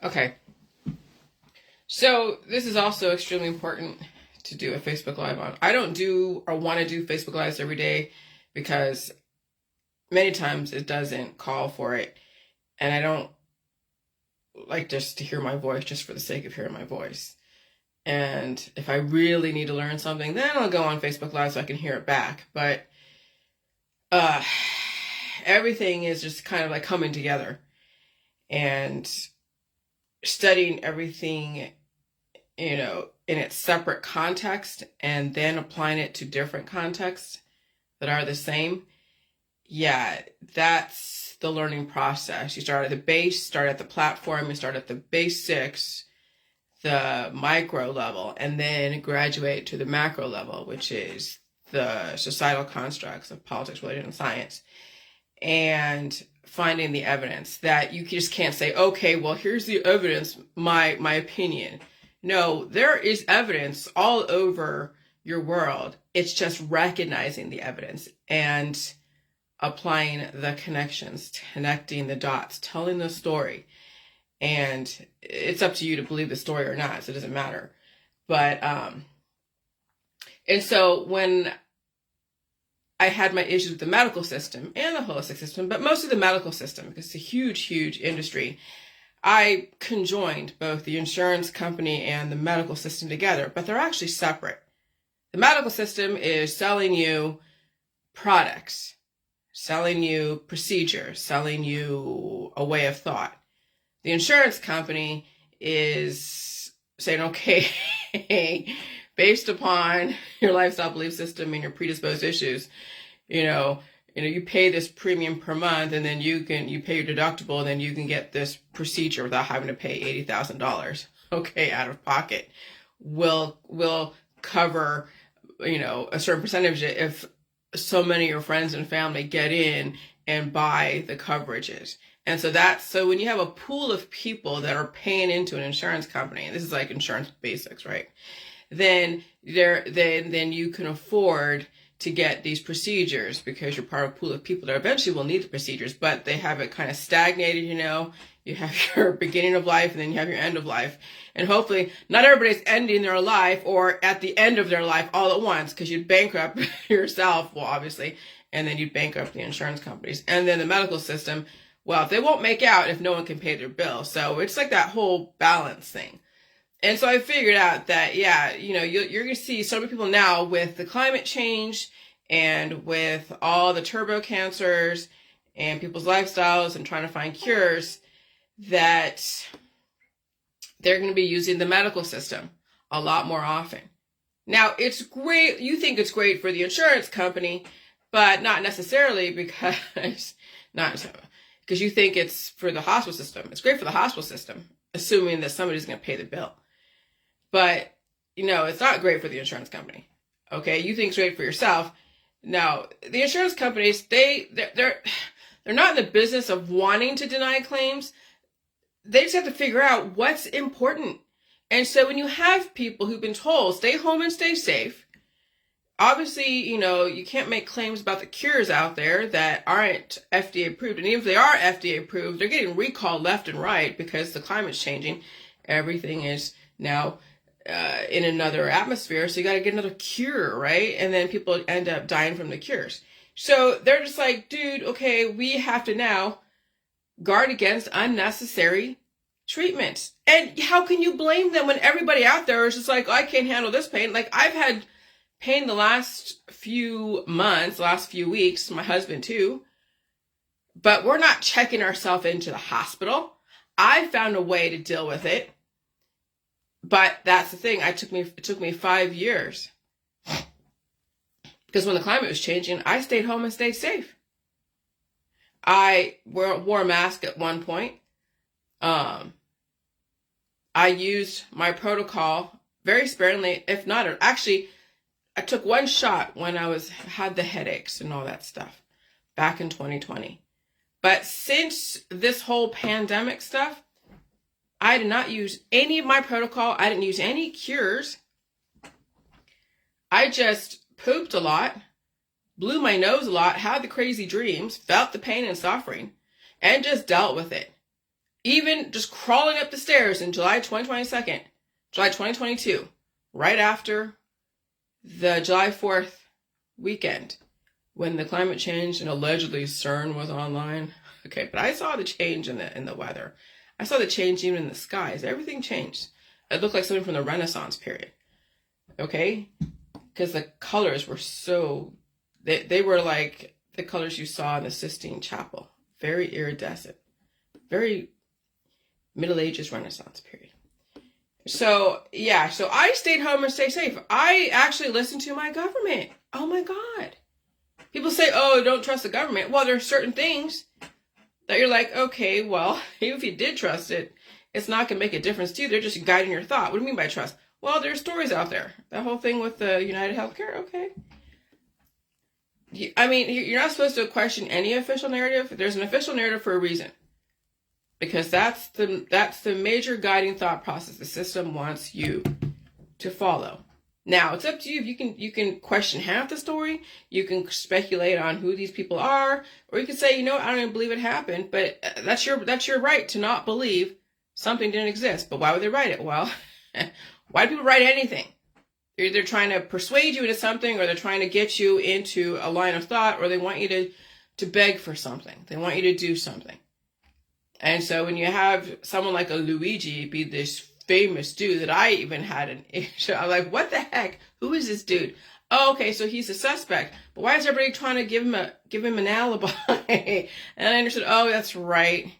Okay. So this is also extremely important to do a Facebook Live on. I don't do or want to do Facebook Lives every day because many times it doesn't call for it. And I don't like just to hear my voice just for the sake of hearing my voice. And if I really need to learn something, then I'll go on Facebook Live so I can hear it back. But uh, everything is just kind of like coming together and studying everything, in its separate context and then applying it to different contexts that are the same. Yeah, that's the learning process. You start at the base, start at the platform, you start at the basics, the micro level, and then graduate to the macro level, which is the societal constructs of politics, religion, and science. And finding the evidence that you just can't say, okay, well, here's the evidence, my opinion. No, there is evidence all over your world. It's just recognizing the evidence and applying the connections, connecting the dots, telling the story. And it's up to you to believe the story or not, so it doesn't matter. But, and so when I had my issues with the medical system and the holistic system, but mostly the medical system, because it's a huge, huge industry, I conjoined both the insurance company and the medical system together, but they're actually separate. The medical system is selling you products, selling you procedures, selling you a way of thought. The insurance company is saying, okay, based upon your lifestyle belief system and your predisposed issues, you pay this premium per month, and then you pay your deductible, and then you can get this procedure without having to pay $80,000. Okay, out of pocket. Will cover, a certain percentage if so many of your friends and family get in and buy the coverages. And so when you have a pool of people that are paying into an insurance company, and this is like insurance basics, right? Then you can afford to get these procedures because you're part of a pool of people that eventually will need the procedures, but they have it kind of stagnated, You have your beginning of life and then you have your end of life. And hopefully not everybody's ending their life or at the end of their life all at once, because you'd bankrupt yourself, well, obviously, and then you'd bankrupt the insurance companies. And then the medical system, well, they won't make out if no one can pay their bill. So it's like that whole balance thing. And so I figured out that, you're going to see so many people now with the climate change and with all the turbo cancers and people's lifestyles and trying to find cures, that they're going to be using the medical system a lot more often. Now, it's great. You think it's great for the insurance company, but not necessarily because you think it's for the hospital system. It's great for the hospital system, assuming that somebody's going to pay the bill. But, it's not great for the insurance company. Okay, you think it's great for yourself. Now, the insurance companies, they're not in the business of wanting to deny claims. They just have to figure out what's important. And so when you have people who've been told, stay home and stay safe, obviously, you can't make claims about the cures out there that aren't FDA approved. And even if they are FDA approved, they're getting recalled left and right because the climate's changing. Everything is now in another atmosphere, so you got to get another cure, right? And then people end up dying from the cures. So they're just like, dude, okay, we have to now guard against unnecessary treatments. And how can you blame them when everybody out there is just like, oh, I can't handle this pain? Like, I've had pain the last few months, last few weeks, my husband too, but we're not checking ourselves into the hospital. I found a way to deal with it. But that's the thing. It took me 5 years. Because when the climate was changing, I stayed home and stayed safe. I wore a mask at one point. I used my protocol very sparingly, if not, actually, I took one shot when I had the headaches and all that stuff back in 2020. But since this whole pandemic stuff, I did not use any of my protocol. I didn't use any cures. I just pooped a lot, blew my nose a lot, had the crazy dreams, felt the pain and suffering, and just dealt with it. even just crawling up the stairs in July 2022, right after the July 4th weekend, when the climate changed and allegedly CERN was online. Okay, but I saw the change in the weather. I saw the change even in the skies. Everything changed. It looked like something from the Renaissance period. Okay? Because the colors were so... They were like the colors you saw in the Sistine Chapel. Very iridescent. Very Middle Ages Renaissance period. So, yeah. So I stayed home and stayed safe. I actually listened to my government. Oh my God. People say, oh, don't trust the government. Well, there are certain things that you're like, okay, well, even if you did trust it, it's not going to make a difference to you. They're just guiding your thought. What do you mean by trust? Well, there's stories out there. That whole thing with the United Healthcare, okay. I mean, you're not supposed to question any official narrative. There's an official narrative for a reason. Because that's the major guiding thought process the system wants you to follow. Now, it's up to you. You can question half the story. You can speculate on who these people are. Or you can say, you know, I don't even believe it happened. But that's your right to not believe something didn't exist. But why would they write it? Well, why do people write anything? They're either trying to persuade you into something, or they're trying to get you into a line of thought, or they want you to beg for something. They want you to do something. And so when you have someone like a Luigi be this famous dude that I even had an issue, I'm like, what the heck? Who is this dude? Oh, okay, so he's a suspect. But why is everybody trying to give him an alibi? And I understood, oh, that's right.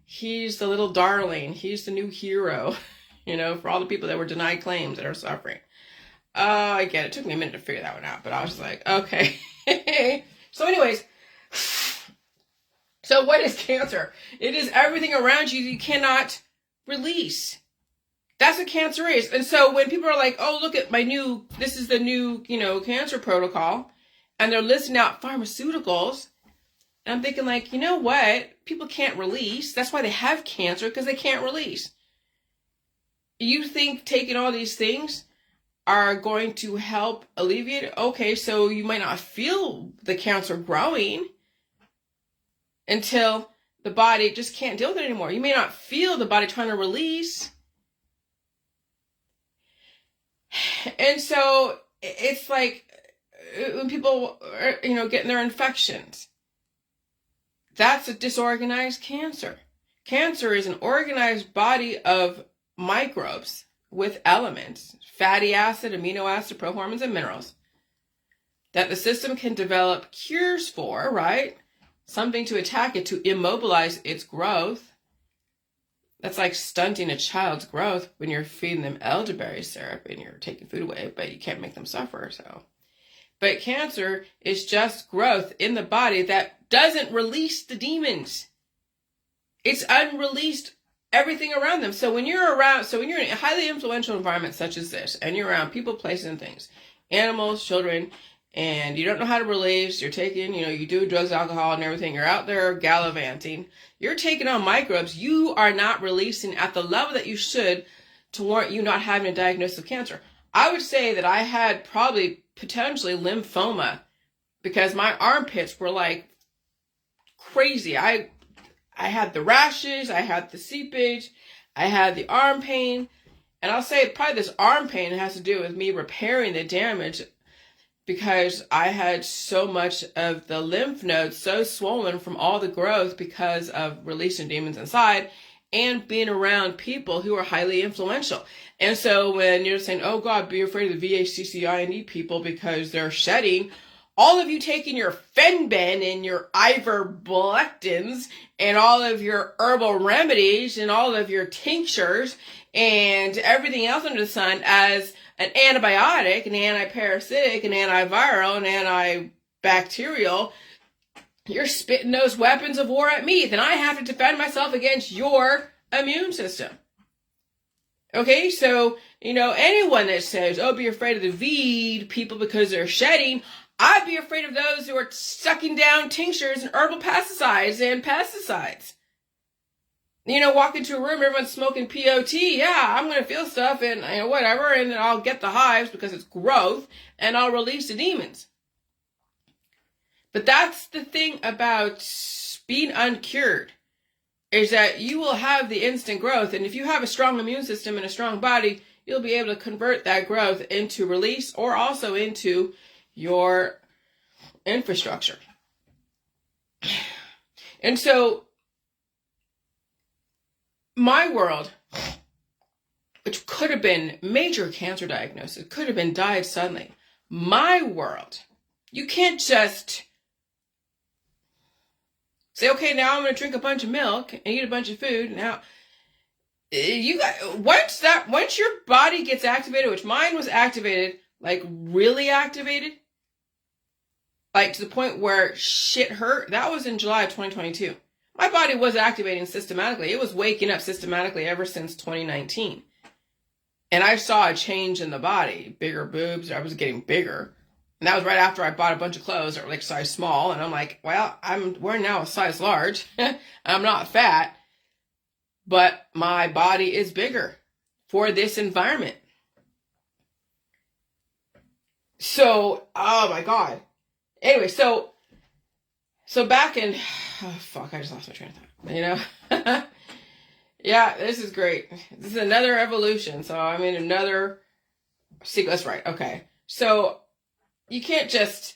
He's the little darling. He's the new hero, you know, for all the people that were denied claims that are suffering. I get it. It took me a minute to figure that one out, but I was just like, okay. So anyways, so what is cancer? It is everything around you cannot release. That's what cancer is. And so when people are like, oh, look at this is the new, you know, cancer protocol, and they're listing out pharmaceuticals, and I'm thinking like, you know what? People can't release. That's why they have cancer, because they can't release. You think taking all these things are going to help alleviate it? Okay, so you might not feel the cancer growing until the body just can't deal with it anymore. You may not feel the body trying to release. And so it's like when people are, you know, getting their infections, that's a disorganized cancer. Cancer is an organized body of microbes with elements, fatty acid, amino acid, prohormones, and minerals that the system can develop cures for, right? Something to attack it, to immobilize its growth. That's like stunting a child's growth when you're feeding them elderberry syrup and you're taking food away, but you can't make them suffer. So, but cancer is just growth in the body that doesn't release the demons. It's unreleased everything around them. So when you're in a highly influential environment such as this, and you're around people, places, and things, animals, children, and you don't know how to release, you're taking, you know, you do drugs, alcohol, and everything, you're out there gallivanting, you're taking on microbes you are not releasing at the level that you should to warrant you not having a diagnosis of cancer. I would say that I had probably potentially lymphoma because my armpits were like crazy. I had the rashes, I had the seepage, I had the arm pain, and I'll say probably this arm pain has to do with me repairing the damage because I had so much of the lymph nodes so swollen from all the growth because of releasing demons inside and being around people who are highly influential. And so when you're saying, oh God, be afraid of the VHCCINE people because they're shedding, all of you taking your Fenben and your ivermectins and all of your herbal remedies and all of your tinctures and everything else under the sun as an antibiotic, an antiparasitic, an antiviral, an antibacterial, you're spitting those weapons of war at me. Then I have to defend myself against your immune system. Okay, so, you know, anyone that says, oh, be afraid of the VEED people because they're shedding, I'd be afraid of those who are sucking down tinctures and herbal pesticides. You know, walk into a room, everyone's smoking peyote. Yeah, I'm going to feel stuff and, you know, whatever. And then I'll get the hives because it's growth and I'll release the demons. But that's the thing about being uncured. is that you will have the instant growth. And if you have a strong immune system and a strong body, you'll be able to convert that growth into release or also into your infrastructure. And so my world, which could have been major cancer diagnosis, could have been died suddenly. My world, you can't just say, okay, now I'm going to drink a bunch of milk and eat a bunch of food. Now, you got, once your body gets activated, which mine was activated, like really activated, like to the point where shit hurt, that was in July of 2022. My body was activating systematically. It was waking up systematically ever since 2019. And I saw a change in the body, bigger boobs. I was getting bigger. And that was right after I bought a bunch of clothes that were like size small. And I'm like, well, I'm wearing now a size large. I'm not fat, but my body is bigger for this environment. So, oh my God. Anyway, so back in, oh fuck, I just lost my train of thought, you know? Yeah, this is great. This is another evolution. So, I mean, another sequence, right? Okay. So, you can't just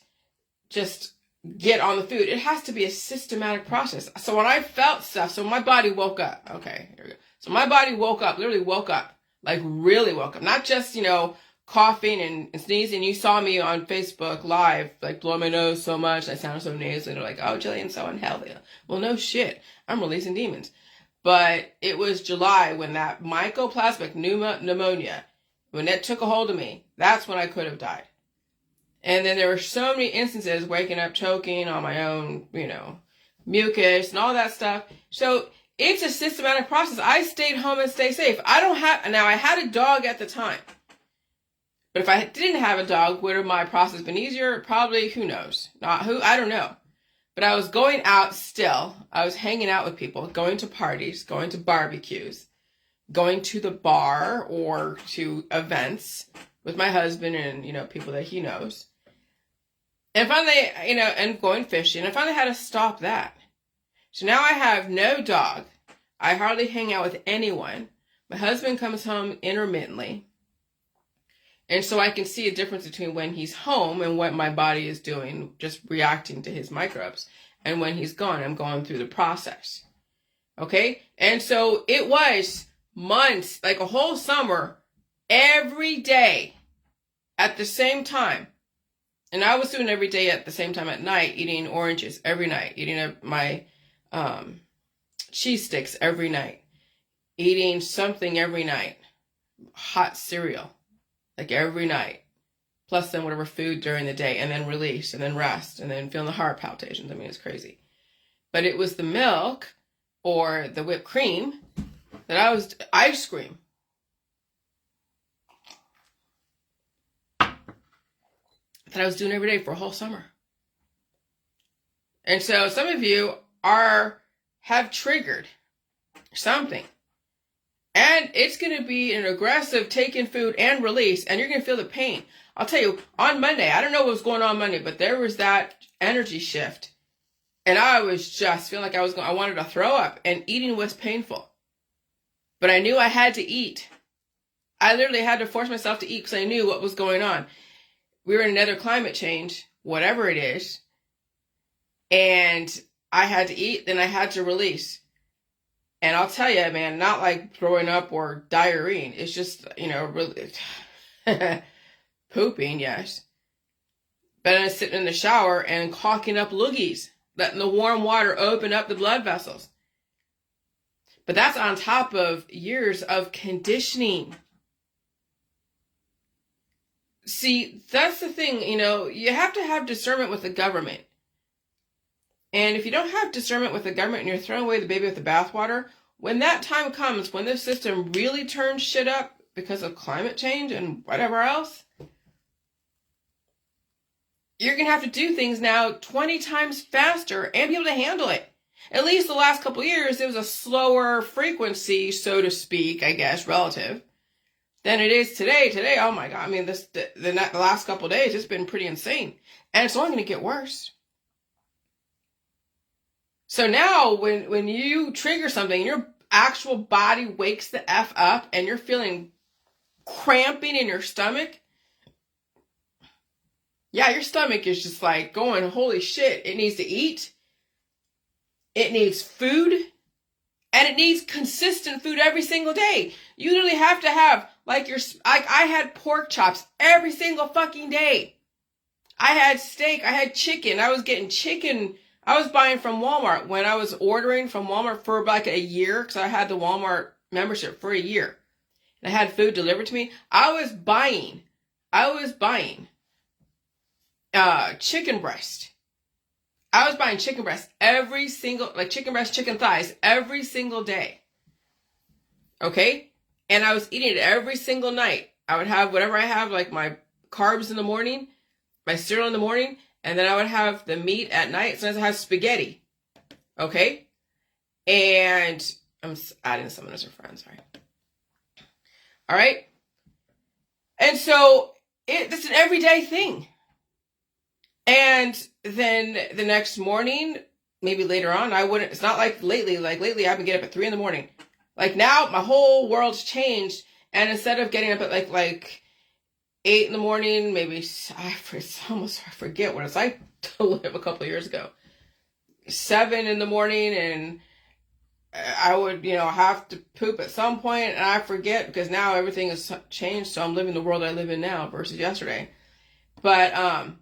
get on the food. It has to be a systematic process. So, when I felt stuff, so my body woke up. Okay, here we go. So, my body woke up, literally woke up. Like, really woke up. Not just, you know, coughing and sneezing. You saw me on Facebook Live, like, blowing my nose so much. I sounded so nasally. They're like, oh, Jillian's so unhealthy. Well, no shit. I'm releasing demons. But it was July when that mycoplasmic pneumonia, when that took a hold of me, that's when I could have died. And then there were so many instances, waking up choking on my own, you know, mucus and all that stuff. So it's a systematic process. I stayed home and stayed safe. Now I had a dog at the time. But if I didn't have a dog, would have my process been easier? Probably, who knows? I don't know. But I was going out still. I was hanging out with people, going to parties, going to barbecues, going to the bar or to events with my husband and, you know, people that he knows. And finally, you know, and going fishing. I finally had to stop that. So now I have no dog. I hardly hang out with anyone. My husband comes home intermittently. And so I can see a difference between when he's home and what my body is doing, just reacting to his microbes. And when he's gone, I'm going through the process. Okay? And so it was months, like a whole summer, every day at the same time. And I was doing every day at the same time at night, eating oranges every night, eating my cheese sticks every night, eating something every night, hot cereal. Like every night, plus then whatever food during the day, and then release, and then rest, and then feeling the heart palpitations. I mean, it's crazy. But it was the milk or the whipped cream that ice cream. That I was doing every day for a whole summer. And so some of you have triggered something. And it's going to be an aggressive taking food and release, and you're going to feel the pain. I'll tell you, on Monday, I don't know what was going on Monday, but there was that energy shift. And I was just feeling like I wanted to throw up, and eating was painful. But I knew I had to eat. I literally had to force myself to eat because I knew what was going on. We were in another climate change, whatever it is. And I had to eat, then I had to release. And I'll tell you, man, not like throwing up or diarrhea. It's just, you know, really pooping, yes. But I'm sitting in the shower and caulking up loogies, letting the warm water open up the blood vessels. But that's on top of years of conditioning. See, that's the thing, you know, you have to have discernment with the government. And if you don't have discernment with the government and you're throwing away the baby with the bathwater, when that time comes, when this system really turns shit up because of climate change and whatever else, you're going to have to do things now 20 times faster and be able to handle it. At least the last couple of years, it was a slower frequency, so to speak, I guess, relative, than it is today. Today, oh my God, I mean, the last couple of days, it's been pretty insane. And it's only going to get worse. So now when you trigger something, your actual body wakes the F up and you're feeling cramping in your stomach. Yeah, your stomach is just like going, holy shit, it needs to eat. It needs food. And it needs consistent food every single day. You literally have to have, like, I had pork chops every single fucking day. I had steak. I had chicken. I was getting chicken. I was buying from Walmart when I was ordering from Walmart for like a year, because I had the Walmart membership for a year. And I had food delivered to me. I was buying chicken breast. I was buying chicken breast every single, like chicken breast, chicken thighs every single day. Okay? And I was eating it every single night. I would have whatever I have, like my carbs in the morning, my cereal in the morning, and then I would have the meat at night. Sometimes I have spaghetti. Okay? And I'm adding someone as a friend, sorry. All right? And so it's an everyday thing. And then the next morning, maybe later on, it's not like lately I've been getting up at 3 a.m. Like now my whole world's changed. And instead of getting up at like 8 a.m, maybe I forget what it's like to live a couple of years ago. 7 a.m, and I would, have to poop at some point, and I forget because now everything has changed. So I'm living the world I live in now versus yesterday. But I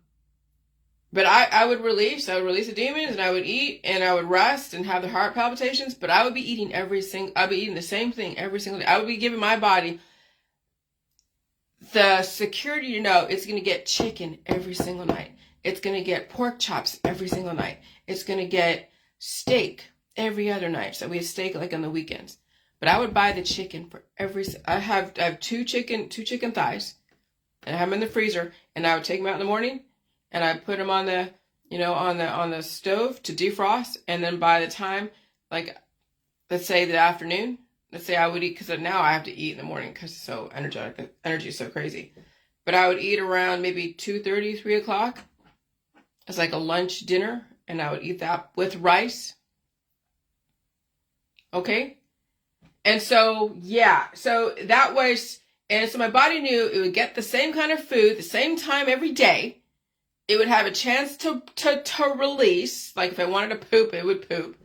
would release the demons, and I would eat, and I would rest and have the heart palpitations, but I would be eating I'd be eating the same thing every single day. I would be giving my body the security to know it's going to get chicken every single night. It's going to get pork chops every single night. It's going to get steak every other night. So we have steak like on the weekends. But I would buy the chicken for I have two chicken thighs, and I have them in the freezer, and I would take them out in the morning, and I put them on the, on the stove to defrost. And then by the time, like, let's say the afternoon, let's say I would eat, because now I have to eat in the morning because it's so energetic. Energy is so crazy. But I would eat around maybe 2:30, 3 o'clock. It's like a lunch dinner. And I would eat that with rice. Okay? And so, yeah. So that was, and so my body knew it would get the same kind of food, the same time every day. It would have a chance to release. Like if I wanted to poop, it would poop.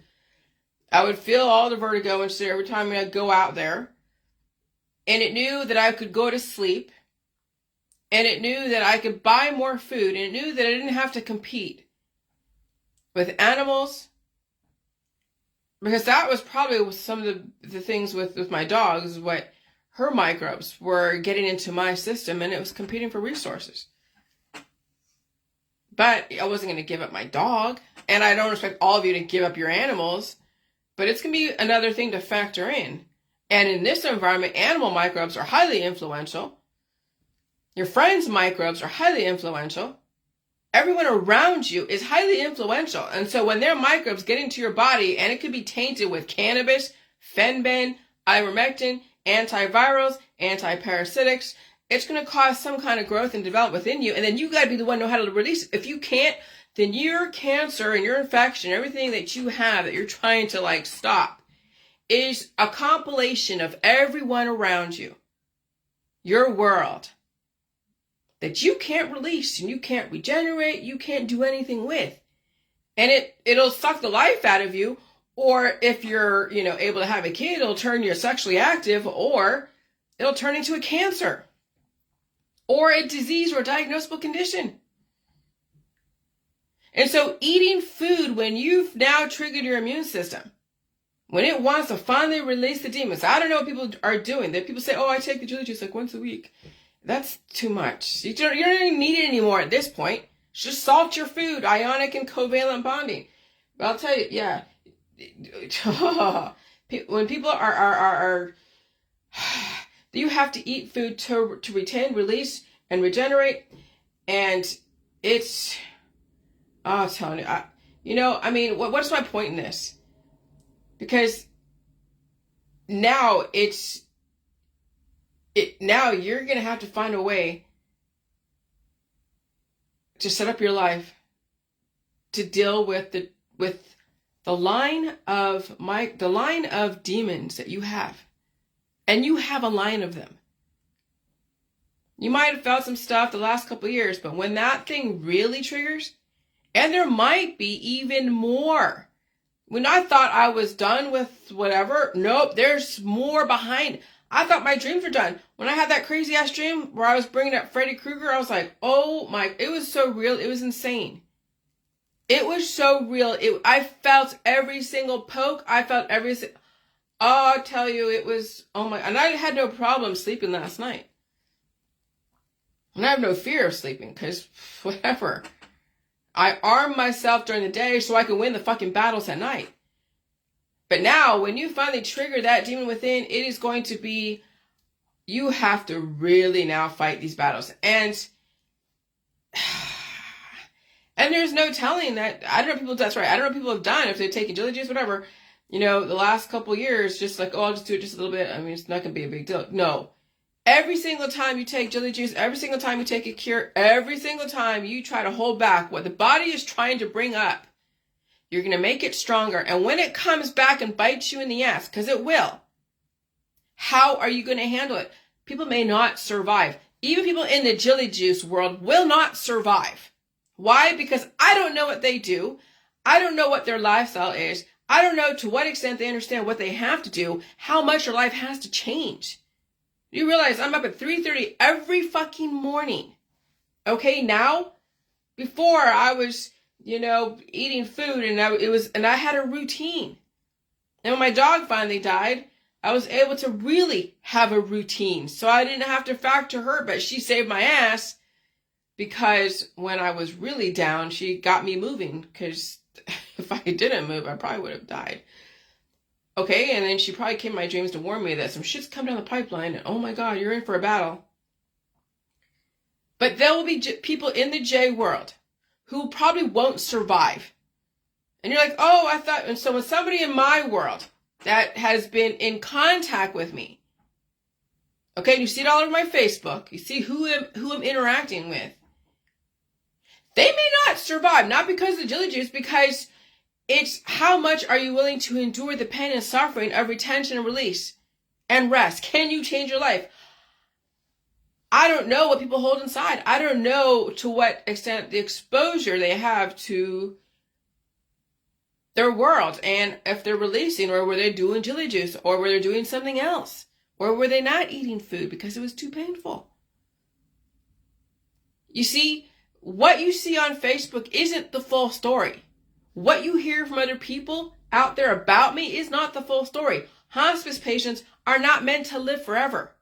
I would feel all the vertigo and shit every time I'd go out there. And it knew that I could go to sleep. And it knew that I could buy more food. And it knew that I didn't have to compete with animals. Because that was probably some of the things with my dogs, what her microbes were getting into my system. And it was competing for resources. But I wasn't going to give up my dog. And I don't expect all of you to give up your animals. But it's going to be another thing to factor in. And in this environment, animal microbes are highly influential. Your friends' microbes are highly influential. Everyone around you is highly influential. And so when their microbes get into your body, and it could be tainted with cannabis, fenbid, ivermectin, antivirals, antiparasitics, it's going to cause some kind of growth and development within you. And then you got to be the one who know how to release it. If you can't, then your cancer and your infection, everything that you have that you're trying to like stop, is a compilation of everyone around you, your world, that you can't release and you can't regenerate, you can't do anything with. And it'll suck the life out of you. Or if you're, able to have a kid, it'll turn you sexually active, or it'll turn into a cancer or a disease or a diagnosable condition. And so eating food when you've now triggered your immune system, when it wants to finally release the demons. I don't know what people are doing. That people say, oh, I take the Julie juice like once a week. That's too much. You don't even need it anymore at this point. Just salt your food, ionic and covalent bonding. But I'll tell you, yeah. When people are you have to eat food to retain, release, and regenerate. And it's, I'm telling you, what's my point in this? Because now now you're going to have to find a way to set up your life to deal with the line of demons that you have, and you have a line of them. You might have felt some stuff the last couple of years, but when that thing really triggers, and there might be even more. When I thought I was done with whatever, nope, there's more behind. I thought my dreams were done. When I had that crazy ass dream where I was bringing up Freddy Krueger, I was like, oh my, it was so real. It was insane. It was so real. I felt every single poke. I felt oh, I'll tell you, it was, oh my, and I had no problem sleeping last night. And I have no fear of sleeping because whatever. I arm myself during the day so I can win the fucking battles at night. But now, when you finally trigger that demon within, it is going to be, you have to really now fight these battles. And there's no telling that, I don't know people, that's right, I don't know people have done, if they've taken Jilly Juice, whatever, the last couple years, just like, oh, I'll just do it just a little bit. I mean, it's not going to be a big deal. No. Every single time you take Jilly Juice, every single time you take a cure, every single time you try to hold back what the body is trying to bring up, you're going to make it stronger. And when it comes back and bites you in the ass, because it will, how are you going to handle it? People may not survive. Even people in the Jilly Juice world will not survive. Why? Because I don't know what they do. I don't know what their lifestyle is. I don't know to what extent they understand what they have to do, how much their life has to change. You realize I'm up at 3:30 every fucking morning. Okay, now, before I was, eating food and I had a routine. And when my dog finally died, I was able to really have a routine. So I didn't have to factor her, but she saved my ass because when I was really down, she got me moving, because if I didn't move, I probably would have died. Okay, and then she probably came in my dreams to warn me that some shit's come down the pipeline, and oh my God, you're in for a battle. But there will be people in the J world who probably won't survive. And you're like, oh, I thought, and so when somebody in my world that has been in contact with me, okay, and you see it all over my Facebook, you see who I'm interacting with, they may not survive, not because of the Jilly Juice, because it's how much are you willing to endure the pain and suffering of retention and release and rest? Can you change your life? I don't know what people hold inside. I don't know to what extent the exposure they have to their world, and if they're releasing, or were they doing Jilly Juice, or were they doing something else, or were they not eating food because it was too painful? You see, what you see on Facebook isn't the full story. What you hear from other people out there about me is not the full story. Hospice patients are not meant to live forever.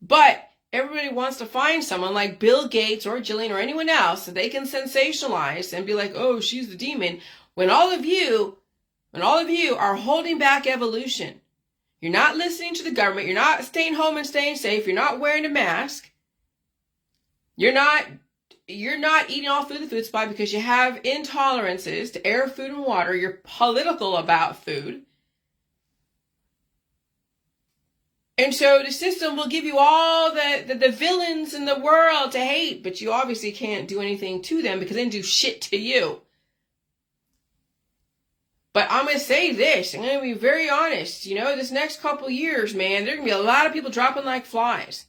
But everybody wants to find someone like Bill Gates or Jillian or anyone else that they can sensationalize and be like, oh, she's the demon. When all of you are holding back evolution. You're not listening to the government. You're not staying home and staying safe. You're not wearing a mask. You're not eating all food in the food supply because you have intolerances to air, food, and water. You're political about food. And so the system will give you all the villains in the world to hate, but you obviously can't do anything to them because they didn't do shit to you. But I'm going to say this. I'm going to be very honest. This next couple years, man, there are going to be a lot of people dropping like flies.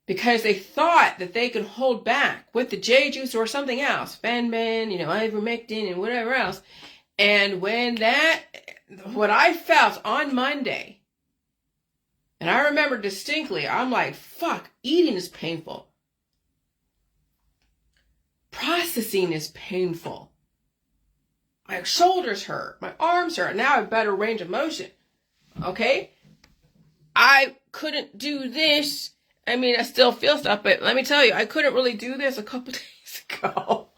Because they thought that they could hold back with the J Juice or something else. Fen-Phen, ivermectin and whatever else. And what I felt on Monday, and I remember distinctly, I'm like, fuck, eating is painful. Processing is painful. My shoulders hurt. My arms hurt. Now I have better range of motion. Okay? I couldn't do this. I mean, I still feel stuff, but let me tell you, I couldn't really do this a couple days ago.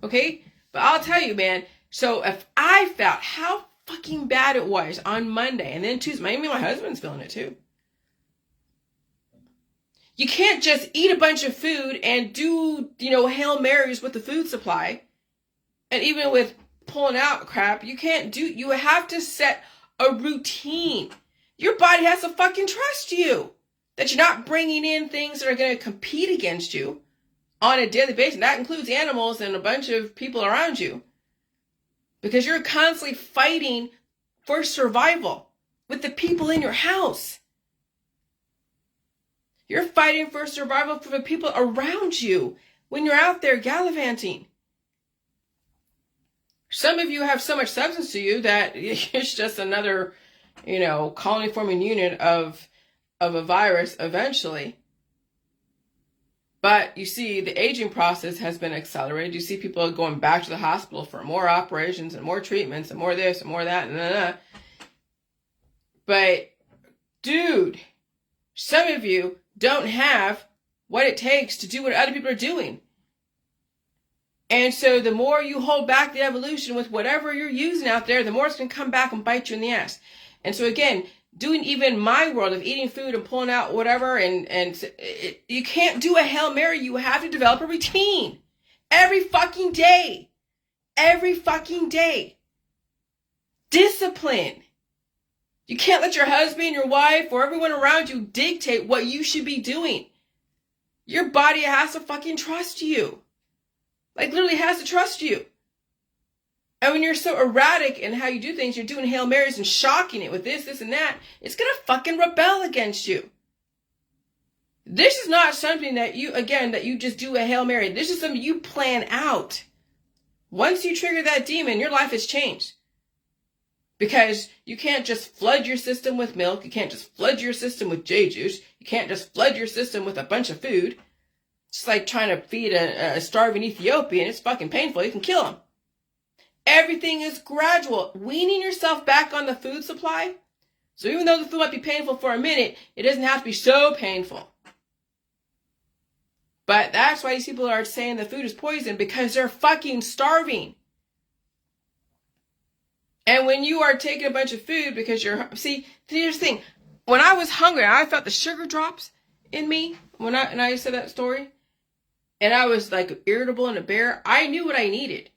Okay? But I'll tell you, man, so if I felt how fucking bad it was on Monday, and then Tuesday, maybe my husband's feeling it too. You can't just eat a bunch of food and do, Hail Marys with the food supply. And even with pulling out crap, you have to set a routine. Your body has to fucking trust you. That you're not bringing in things that are going to compete against you on a daily basis. That includes animals and a bunch of people around you. because you're constantly fighting for survival with the people in your house. You're fighting for survival for the people around you when you're out there gallivanting. Some of you have so much substance to you that it's just another, colony forming unit of a virus eventually. But you see, the aging process has been accelerated. You see people going back to the hospital for more operations and more treatments and more this and more that and that. But, dude, some of you don't have what it takes to do what other people are doing. And so the more you hold back the evolution with whatever you're using out there, the more it's going to come back and bite you in the ass. And so again, doing even my world of eating food and pulling out whatever, you can't do a Hail Mary. You have to develop a routine every fucking day. Every fucking day. Discipline. You can't let your husband, your wife, or everyone around you dictate what you should be doing. Your body has to fucking trust you. Like, literally has to trust you. And when you're so erratic in how you do things, you're doing Hail Marys and shocking it with this, and that, it's going to fucking rebel against you. This is not something that you just do a Hail Mary. This is something you plan out. Once you trigger that demon, your life has changed. Because you can't just flood your system with milk. You can't just flood your system with J juice. You can't just flood your system with a bunch of food. It's like trying to feed a starving Ethiopian. It's fucking painful. You can kill him. Everything is gradual. Weaning yourself back on the food supply. So even though the food might be painful for a minute, it doesn't have to be so painful. But that's why these people are saying the food is poison, because they're fucking starving. And when you are taking a bunch of food because here's the thing. When I was hungry, I felt the sugar drops in me and I said that story. And I was like irritable and a bear. I knew what I needed.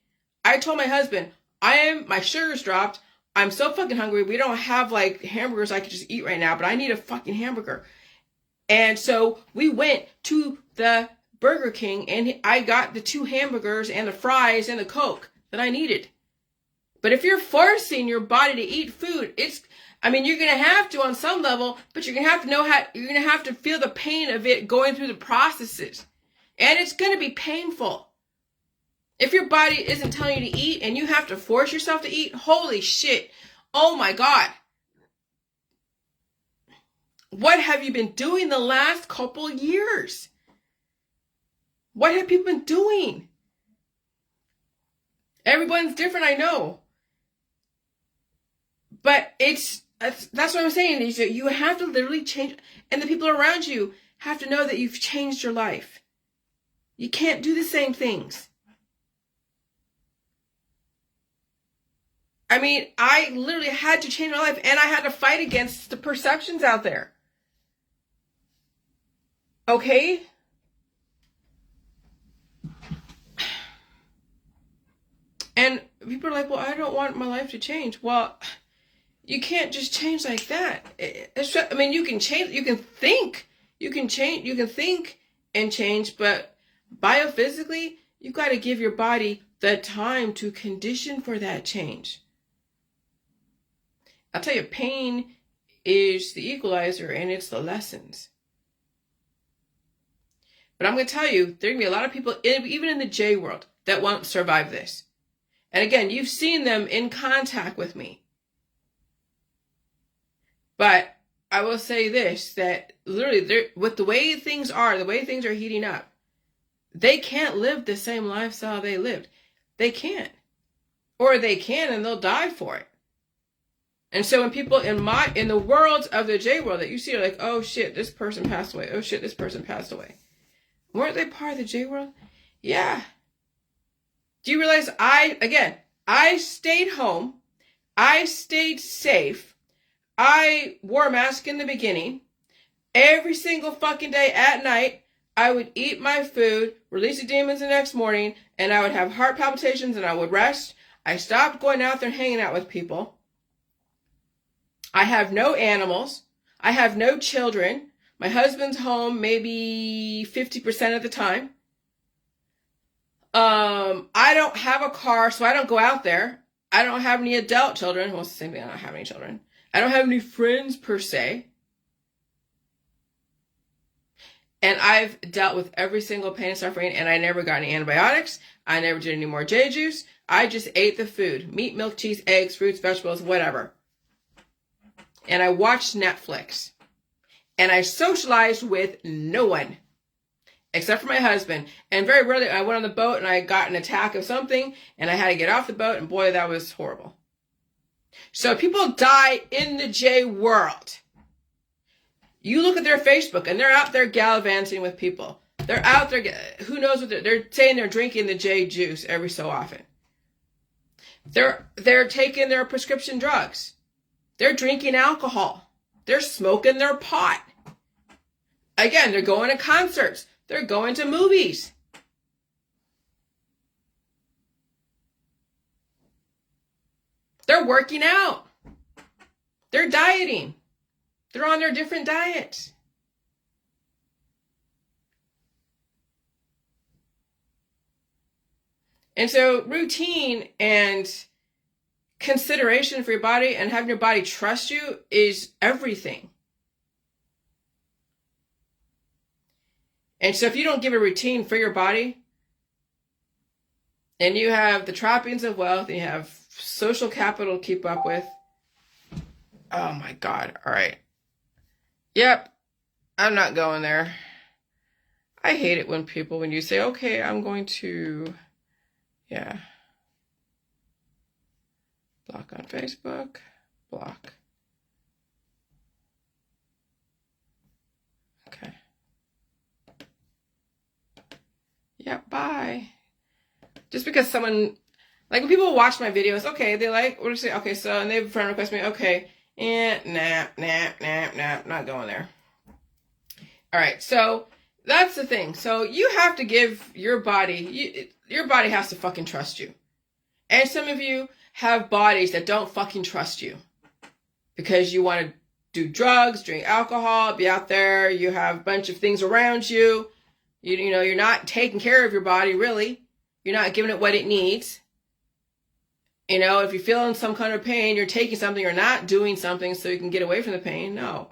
I told my husband, my sugar's dropped. I'm so fucking hungry. We don't have like hamburgers I could just eat right now, but I need a fucking hamburger. And so we went to the Burger King and I got the 2 hamburgers and the fries and the Coke that I needed. But if you're forcing your body to eat food, you're going to have to on some level, but you're going to have to you're going to have to feel the pain of it going through the processes. And it's going to be painful. If your body isn't telling you to eat and you have to force yourself to eat, holy shit. Oh my God. What have you been doing the last couple years? What have people been doing? Everyone's different, I know. But that's what I'm saying. Is that you have to literally change, and the people around you have to know that you've changed your life. You can't do the same things. I literally had to change my life, and I had to fight against the perceptions out there. Okay? And people are like, well, I don't want my life to change. Well, you can't just change like that. You can change, you can think, you can think and change, but biophysically, you've got to give your body the time to condition for that change. I'll tell you, pain is the equalizer and it's the lessons. But I'm going to tell you, there are going to be a lot of people, even in the J world, that won't survive this. And again, you've seen them in contact with me. But I will say this, that literally, with the way things are heating up, they can't live the same lifestyle they lived. They can't. Or they can and they'll die for it. And so when people in the world of the J world that you see are like, oh shit, this person passed away. Oh shit, this person passed away. Weren't they part of the J world? Yeah. Do you realize I stayed home. I stayed safe. I wore a mask in the beginning. Every single fucking day at night, I would eat my food, release the demons the next morning, and I would have heart palpitations and I would rest. I stopped going out there and hanging out with people. I have no animals. I have no children. My husband's home maybe 50% of the time. I don't have a car, so I don't go out there. I don't have any adult children. Well, it's the same thing. I don't have any children. I don't have any friends per se. And I've dealt with every single pain and suffering, and I never got any antibiotics. I never did any more J juice. I just ate the food. Meat, milk, cheese, eggs, fruits, vegetables, whatever. And I watched Netflix. And I socialized with no one. Except for my husband. And very rarely I went on the boat and I got an attack of something. And I had to get off the boat. And boy, that was horrible. So people die in the J world. You look at their Facebook and they're out there gallivanting with people. They're out there, who knows what they're saying they're drinking the J juice every so often. They're taking their prescription drugs. They're drinking alcohol. They're smoking their pot. Again, they're going to concerts. They're going to movies. They're working out. They're dieting. They're on their different diets. And so routine and consideration for your body and having your body trust you is everything. And so if you don't give a routine for your body, and you have the trappings of wealth, and you have social capital to keep up with, oh my God, all right. Yep, I'm not going there. I hate it when you say, okay, I'm going to, block on Facebook, block. Okay. Yeah, bye. Just because someone, like when people watch my videos, okay, they like, what do you say? Okay, so, and they have a friend request me, okay, nah, not going there. All right, so that's the thing. So you have to give your body, your body has to fucking trust you. And some of you have bodies that don't fucking trust you because you want to do drugs, drink alcohol, be out there, you have a bunch of things around you. You know, you're not taking care of your body, really. You're not giving it what it needs. You know, if you're feeling some kind of pain, you're taking something or not doing something so you can get away from the pain. No.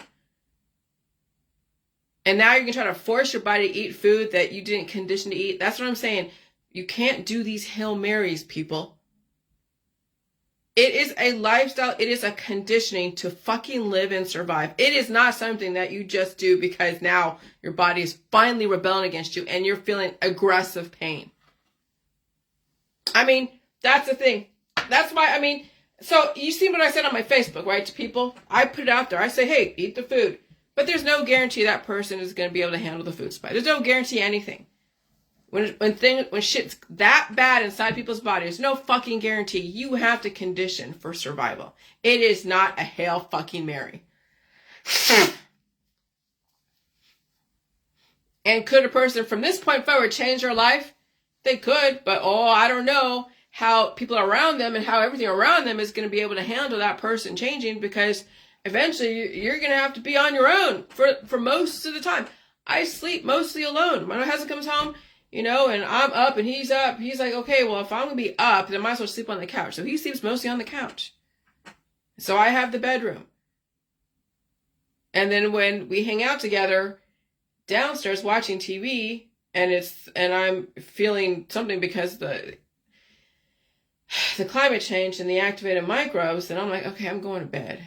And now you can try to force your body to eat food that you didn't condition to eat. That's what I'm saying. You can't do these Hail Marys, people. It is a lifestyle. It is a conditioning to fucking live and survive. It is not something that you just do because now your body is finally rebelling against you and you're feeling aggressive pain. I mean, that's the thing. That's why, so you see what I said on my Facebook, right, to people? I put it out there. I say, hey, eat the food. But there's no guarantee that person is going to be able to handle the food supply. There's no guarantee anything. When shit's that bad inside people's bodies, there's no fucking guarantee. You have to condition for survival. It is not a Hail fucking Mary. And could a person from this point forward change their life? They could, but I don't know how people around them and how everything around them is going to be able to handle that person changing, because eventually you're going to have to be on your own for most of the time. I sleep mostly alone. When my husband comes home, and I'm up and he's up, he's like, okay, well, if I'm going to be up, then I might as well sleep on the couch. So he sleeps mostly on the couch. So I have the bedroom. And then when we hang out together downstairs watching TV, and I'm feeling something because the climate change and the activated microbes, then I'm like, okay, I'm going to bed.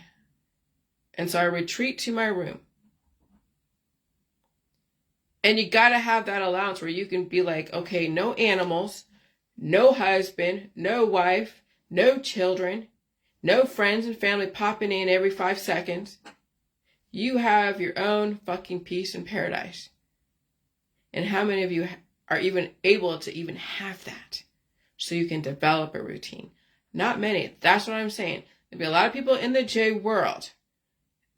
And so I retreat to my room. And you got to have that allowance where you can be like, okay, no animals, no husband, no wife, no children, no friends and family popping in every 5 seconds. You have your own fucking peace and paradise. And how many of you are even able to even have that so you can develop a routine? Not many. That's what I'm saying. There'll be a lot of people in the J world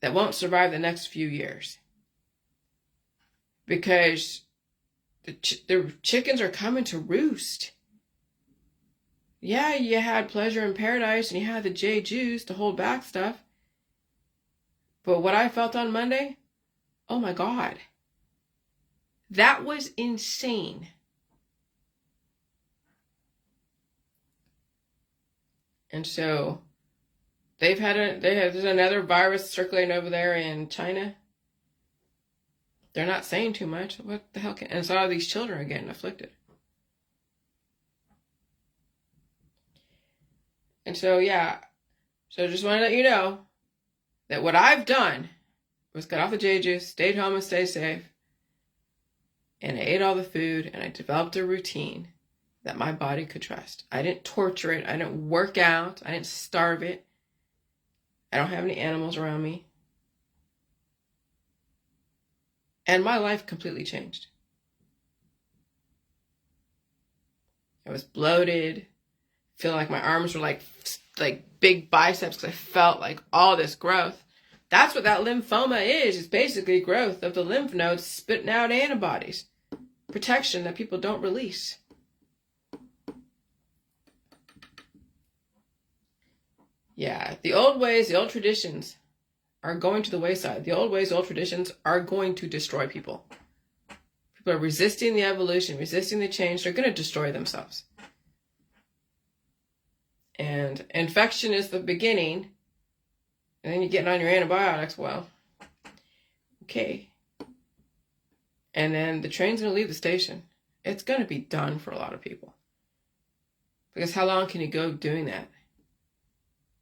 that won't survive the next few years. Because the chickens are coming to roost. Yeah, you had pleasure in paradise and you had the J juice to hold back stuff. But what I felt on Monday, oh my God. That was insane. And so there's another virus circulating over there in China. They're not saying too much. What the hell and so all these children are getting afflicted. And so, yeah. So just want to let you know that what I've done was cut off the J juice, stayed home and stayed safe, and I ate all the food, and I developed a routine that my body could trust. I didn't torture it. I didn't work out. I didn't starve it. I don't have any animals around me. And my life completely changed. I was bloated, feeling like my arms were like big biceps because I felt like all this growth. That's what that lymphoma is. It's basically growth of the lymph nodes spitting out antibodies. Protection that people don't release. Yeah, the old ways, the old traditions are going to the wayside. The old ways, old traditions are going to destroy people. People are resisting the evolution, resisting the change. They're going to destroy themselves. And infection is the beginning. And then you're getting on your antibiotics. Well, okay. And then the train's going to leave the station. It's going to be done for a lot of people. Because how long can you go doing that?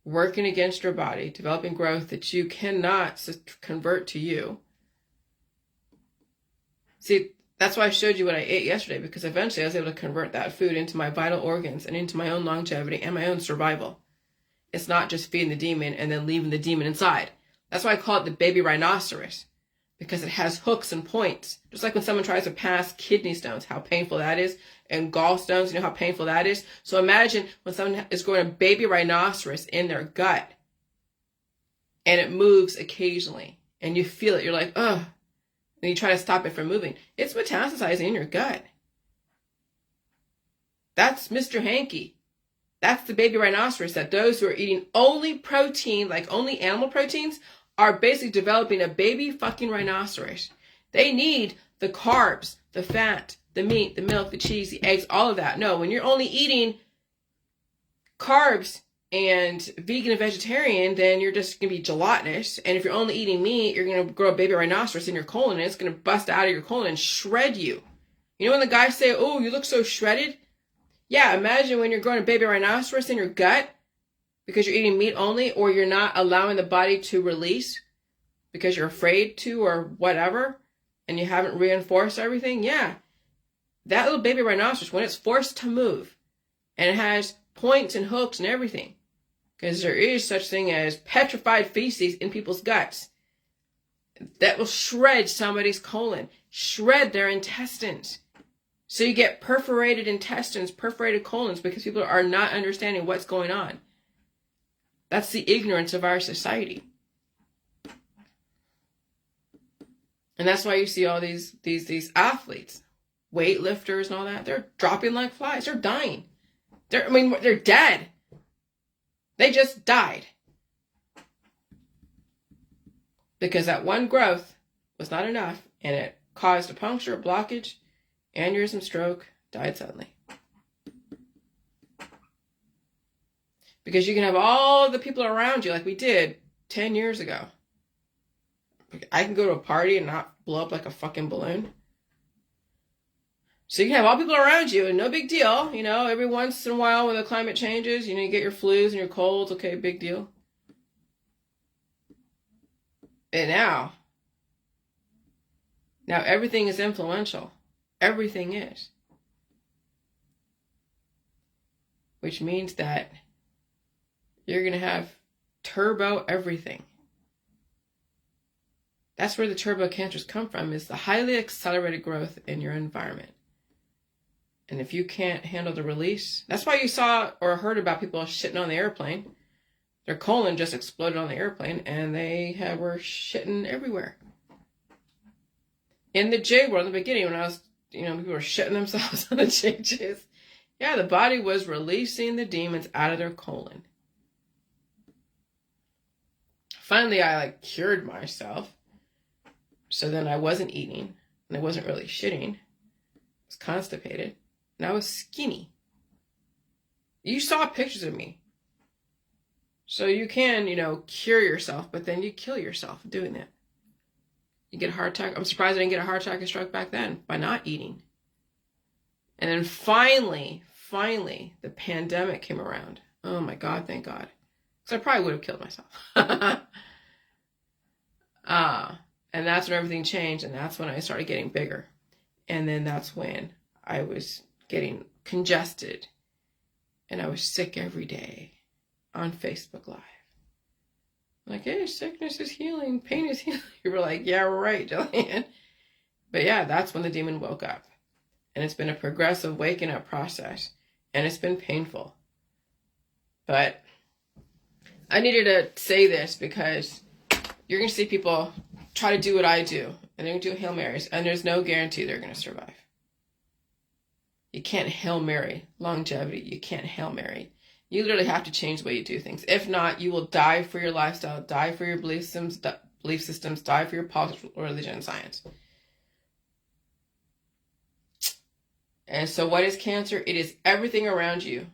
Working against your body, developing growth that you cannot convert to you. See, that's why I showed you what I ate yesterday, because eventually I was able to convert that food into my vital organs and into my own longevity and my own survival. It's not just feeding the demon and then leaving the demon inside. That's why I call it the baby rhinoceros, because it has hooks and points. Just like when someone tries to pass kidney stones, how painful that is, and gallstones, you know how painful that is. So imagine when someone is growing a baby rhinoceros in their gut, and it moves occasionally, and you feel it, you're like, ugh, and you try to stop it from moving. It's metastasizing in your gut. That's Mr. Hanky. That's the baby rhinoceros, that those who are eating only protein, like only animal proteins, are basically developing a baby fucking rhinoceros. They need the carbs, the fat, the meat, the milk, the cheese, the eggs, all of that. No, when you're only eating carbs and vegan and vegetarian, then you're just going to be gelatinous. And if you're only eating meat, you're going to grow a baby rhinoceros in your colon, and it's going to bust out of your colon and shred you. You know when the guys say, oh, you look so shredded? Yeah, imagine when you're growing a baby rhinoceros in your gut because you're eating meat only, or you're not allowing the body to release because you're afraid to or whatever, and you haven't reinforced everything. Yeah, that little baby rhinoceros, when it's forced to move, and it has points and hooks and everything, because there is such thing as petrified feces in people's guts, that will shred somebody's colon, shred their intestines. So you get perforated intestines, perforated colons, because people are not understanding what's going on. That's the ignorance of our society. And that's why you see all these athletes, weightlifters and all that, they're dropping like flies. They're dying. They're dead. They just died. Because that one growth was not enough, and it caused a puncture, a blockage, aneurysm, stroke, died suddenly. Because you can have all the people around you like we did 10 years ago. I can go to a party and not blow up like a fucking balloon. So you can have all people around you and no big deal. You know, every once in a while when the climate changes, you know, you get your flus and your colds. Okay, big deal. And now everything is influential. Everything is. Which means that you're going to have turbo everything. That's where the turbo cancers come from, is the highly accelerated growth in your environment. And if you can't handle the release, that's why you saw or heard about people shitting on the airplane. Their colon just exploded on the airplane and they were shitting everywhere. In the J world, in the beginning, when I was, people were shitting themselves on the JJs. Yeah, the body was releasing the demons out of their colon. Finally, I cured myself. So then I wasn't eating, and I wasn't really shitting. I was constipated, and I was skinny. You saw pictures of me. So you can, cure yourself, but then you kill yourself doing that. You get a heart attack. I'm surprised I didn't get a heart attack and stroke back then by not eating. And then finally, the pandemic came around. Oh my God, thank God. Because I probably would have killed myself. And that's when everything changed, and that's when I started getting bigger. And then that's when I was getting congested, and I was sick every day on Facebook Live. Like, hey, sickness is healing, pain is healing. You were like, yeah, right, Jillian. But yeah, that's when the demon woke up. And it's been a progressive waking up process. And it's been painful. But I needed to say this because you're going to see people try to do what I do. And they're going to do Hail Marys. And there's no guarantee they're going to survive. You can't Hail Mary longevity. You can't Hail Mary. You literally have to change the way you do things. If not, you will die for your lifestyle, die for your belief systems, die for your politics, religion, and science. And so what is cancer? It is everything around you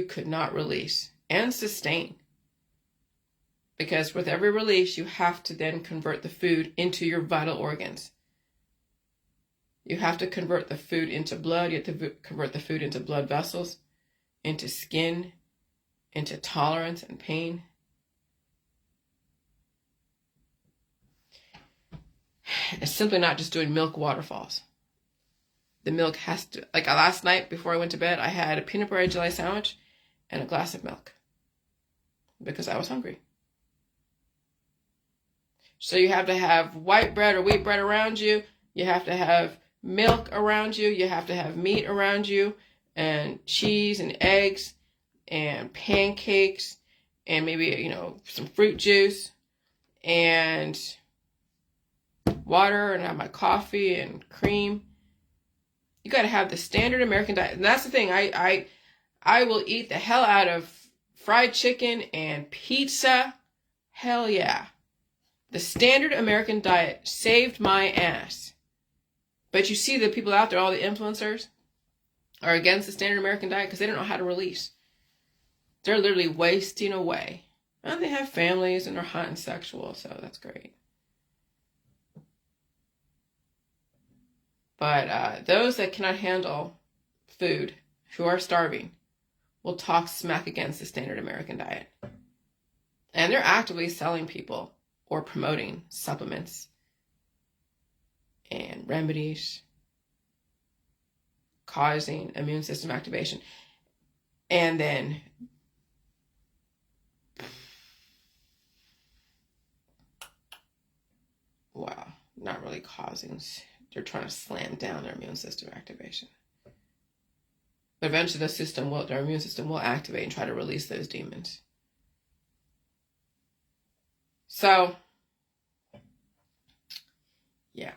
could not release and sustain. Because with every release, you have to then convert the food into your vital organs. You have to convert the food into blood. You have to convert the food into blood vessels, into skin, into tolerance and pain. It's simply not just doing milk waterfalls. The milk has to, like last night before I went to bed, I had a peanut butter jelly sandwich and a glass of milk because I was hungry. So you have to have white bread or wheat bread around you. You have to have milk around you. You have to have meat around you, and cheese and eggs and pancakes and maybe, some fruit juice and water, and have my coffee and cream. You got to have the standard American diet. And that's the thing. I will eat the hell out of fried chicken and pizza. Hell yeah. The standard American diet saved my ass. But you see the people out there, all the influencers, are against the standard American diet because they don't know how to release. They're literally wasting away. And they have families and they're hot and sexual, so that's great. But those that cannot handle food, who are starving, will talk smack against the standard American diet. And they're actively selling people or promoting supplements and remedies causing immune system activation. And then wow, not really causing, they're trying to slam down their immune system activation. But eventually their immune system will activate and try to release those demons. So, yeah.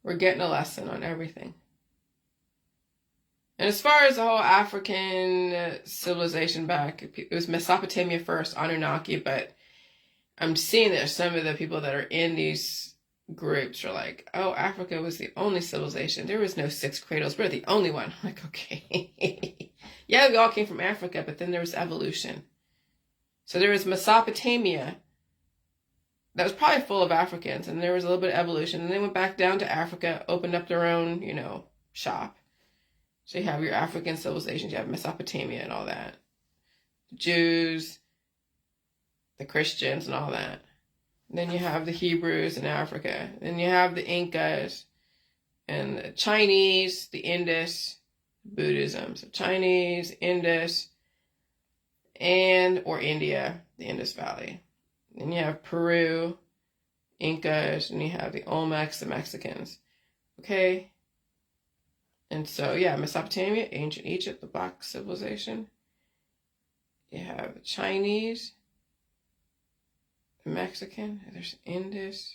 We're getting a lesson on everything. And as far as the whole African civilization back, it was Mesopotamia first, Anunnaki, but I'm seeing that some of the people that are in these groups are like, oh, Africa was the only civilization. There was no 6 cradles. We're the only one. I'm like, okay. Yeah, we all came from Africa, but then there was evolution. So there was Mesopotamia that was probably full of Africans, and there was a little bit of evolution. And they went back down to Africa, opened up their own, shop. So you have your African civilizations, you have Mesopotamia and all that. The Jews, the Christians and all that. And then you have the Hebrews in Africa. Then you have the Incas and the Chinese, the Indus, Buddhism. So Chinese, Indus, or India, the Indus Valley. Then you have Peru, Incas, and you have the Olmecs, the Mexicans. Okay? And so, yeah, Mesopotamia, ancient Egypt, the Black civilization. You have the Chinese, the Mexican, there's Indus,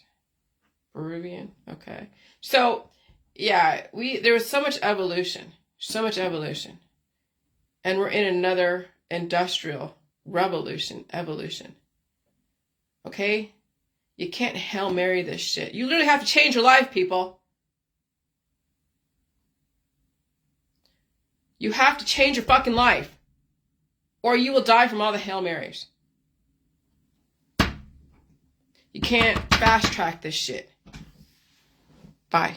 Peruvian. Okay. So, yeah, there was so much evolution. And we're in another industrial revolution, evolution. Okay? You can't Hail Mary this shit. You literally have to change your life, people. You have to change your fucking life. or you will die from all the Hail Marys. You can't fast track this shit. Bye.